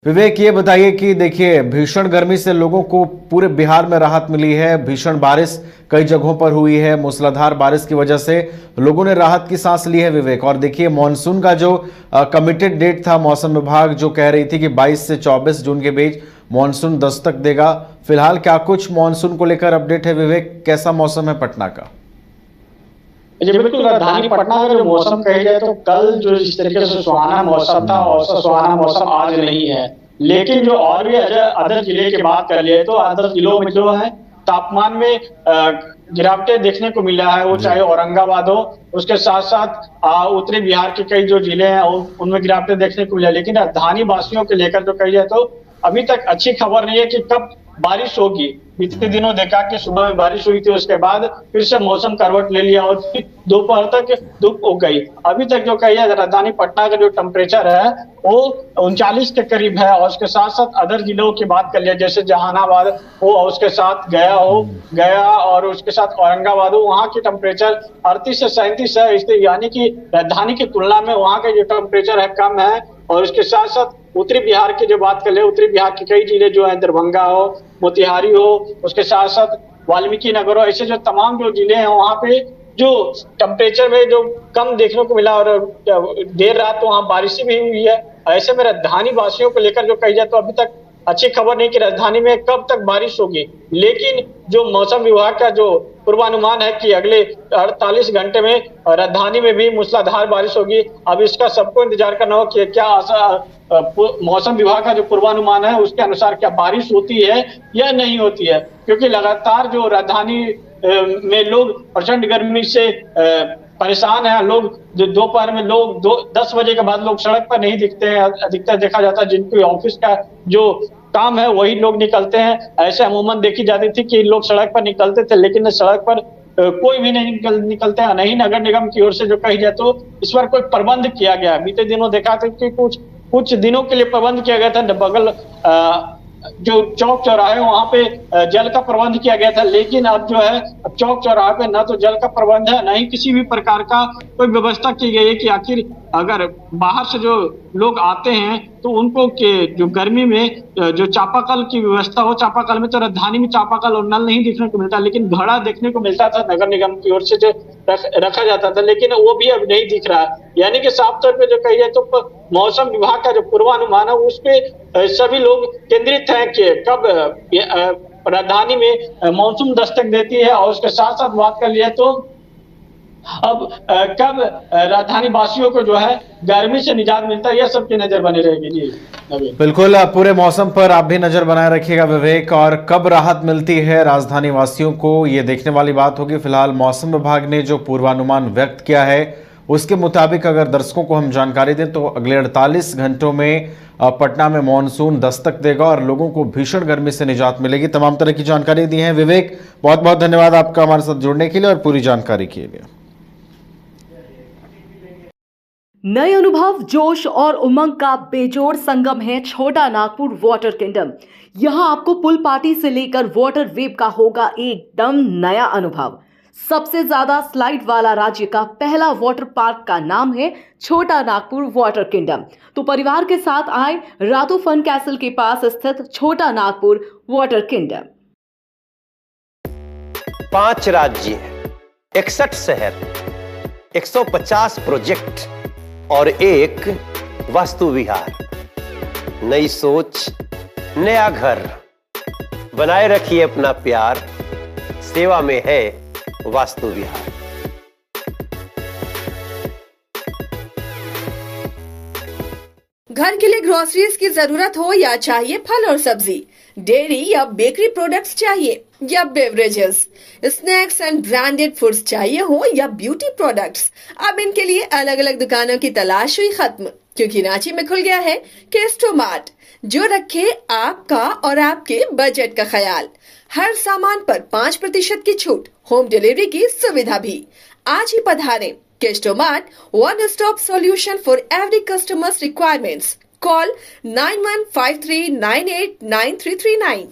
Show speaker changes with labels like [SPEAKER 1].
[SPEAKER 1] विवेक, ये बताइए कि देखिए भीषण गर्मी से लोगों को पूरे बिहार में राहत मिली है। भीषण बारिश कई जगहों पर हुई है। मूसलाधार बारिश की वजह से लोगों ने राहत की सांस ली है विवेक। और देखिए मॉनसून का जो कमिटेड डेट था, मौसम विभाग जो कह रही थी कि 22 से 24 जून के बीच मॉनसून दस्तक देगा। फिलहाल क्या कुछ मॉनसून को लेकर अपडेट है विवेक? कैसा मौसम है पटना का?
[SPEAKER 2] जी बिल्कुल, राजधानी पटना का जो मौसम कही जाए तो कल जो इस तरीके से सुहाना मौसम था, ऐसा सुहाना मौसम आज नहीं है। लेकिन जो और भी अदर जिले की बात कर लिए तो अदर जिलों में जो है तापमान में गिरावटें देखने को मिला है। वो चाहे औरंगाबाद हो, उसके साथ साथ उत्तरी बिहार के कई जो जिले हैं उनमें गिरावटें देखने को मिला। लेकिन राजधानी वासियों को लेकर जो कही जाए तो अभी तक अच्छी खबर नहीं है कि कब बारिश होगी। पिछले दिनों देखा कि सुबह में बारिश हुई थी, उसके बाद फिर से मौसम करवट ले लिया और दोपहर तक धूप हो गई। अभी तक जो कही है राजधानी पटना का जो टेम्परेचर है वो 39 के करीब है। और उसके साथ साथ अदर जिलों की बात कर लिया, जैसे जहानाबाद हो और उसके साथ गया और उसके साथ औरंगाबाद हो, वहाँ की टेम्परेचर 38 से 37 है। इसलिए यानी कि राजधानी की तुलना में वहाँ का जो टेम्परेचर है कम है। और उसके साथ साथ उत्तरी बिहार की जो बात कर ले, उत्तरी बिहार के कई जिले जो है, दरभंगा हो, मोतिहारी हो, उसके साथ साथ वाल्मीकि नगर हो, ऐसे जो तमाम जो जिले हैं वहाँ पे जो टेम्परेचर में जो कम देखने को मिला और देर रात वहाँ बारिश भी हुई है। ऐसे में राजधानी वासियों को लेकर जो कही जाए तो अभी तक अच्छी खबर नहीं कि राजधानी में कब तक बारिश होगी। लेकिन जो मौसम विभाग का जो पूर्वानुमान है कि अगले 48 घंटे में राजधानी में भी मूसलाधार बारिश होगी। अब इसका सबको इंतजार करना हो कि क्या मौसम विभाग का जो पूर्वानुमान है उसके अनुसार क्या बारिश होती है या नहीं होती है। क्योंकि लगातार जो राजधानी में लोग प्रचंड गर्मी से परेशान है। लोग जो दोपहर में 10 बजे के बाद लोग सड़क पर नहीं दिखते हैं। अधिकतर देखा जाता है जिनके ऑफिस का जो काम है वही लोग निकलते हैं। ऐसे अमूमन देखी जाती थी कि लोग सड़क पर निकलते थे, लेकिन सड़क पर कोई भी नहीं निकलते हैं। नहीं नगर निगम की ओर से जो कही जाए तो इस पर कोई प्रबंध किया गया। बीते दिनों देखा था कि कुछ दिनों के लिए प्रबंध किया गया था। बगल जो चौक चौराहे वहां पे जल का प्रबंध किया गया था। लेकिन अब जो है अब चौक चौराहे पे न तो जल का प्रबंध है, न ही किसी भी प्रकार का कोई व्यवस्था की गई है कि आखिर अगर बाहर से जो लोग आते हैं तो उनको के जो गर्मी में जो चापाकल की व्यवस्था हो। चापाकल में तो राजधानी में चापाकल और नल नहीं देखने को मिलता, लेकिन घड़ा देखने को मिलता था नगर निगम की ओर से जो रखा जाता था, लेकिन वो भी अब नहीं दिख रहा है। यानी कि साफ तौर पे जो कही जाए तो मौसम विभाग का जो पूर्वानुमान है उस पे सभी लोग केंद्रित हैं कि कब राजधानी में मानसून दस्तक देती है। और उसके साथ साथ बात कर लिया तो अब कब राजधानी वासियों को जो है गर्मी से निजात मिलता है, यह सबकी नजर बनी रहेगी। जी
[SPEAKER 1] बिल्कुल, पूरे मौसम पर आप भी नजर बनाए रखिएगा विवेक। और कब राहत मिलती है राजधानी वासियों को, ये देखने वाली बात होगी। फिलहाल मौसम विभाग ने जो पूर्वानुमान व्यक्त किया है उसके मुताबिक अगर दर्शकों को हम जानकारी दें तो अगले 48 घंटों में पटना में मॉनसून दस्तक देगा और लोगों को भीषण गर्मी से निजात मिलेगी। तमाम तरह की जानकारी दी है विवेक, बहुत बहुत धन्यवाद आपका हमारे साथ जुड़ने के लिए और पूरी जानकारी के लिए।
[SPEAKER 3] नए अनुभव, जोश और उमंग का बेजोड़ संगम है छोटा नागपुर वाटर किंगडम। यहां आपको पुल पार्टी से लेकर वाटर वेव का होगा एकदम नया अनुभव। सबसे ज्यादा स्लाइड वाला राज्य का पहला वाटर पार्क का नाम है छोटा नागपुर वाटर किंगडम। तो परिवार के साथ आए रातू फन कैसल के पास स्थित छोटा नागपुर वाटर किंगडम।
[SPEAKER 4] 5 राज्य, 61 शहर, 150 प्रोजेक्ट और एक वास्तु विहार। नई सोच, नया घर। बनाए रखिए अपना प्यार, सेवा में है वास्तु विहार।
[SPEAKER 5] घर के लिए ग्रोसरीज की जरूरत हो या चाहिए फल और सब्जी, डेयरी या बेकरी प्रोडक्ट्स चाहिए या beverages, snacks and branded foods चाहिए हो या ब्यूटी प्रोडक्ट्स, अब इनके लिए अलग अलग दुकानों की तलाश हुई खत्म, क्योंकि रांची में खुल गया है केस्टो मार्ट, जो रखे आपका और आपके बजट का ख्याल। हर सामान पर 5% की छूट, होम डिलीवरी की सुविधा भी। आज ही पधारें Kesto mart, one stop solution for every customers requirements. Call 9153989339.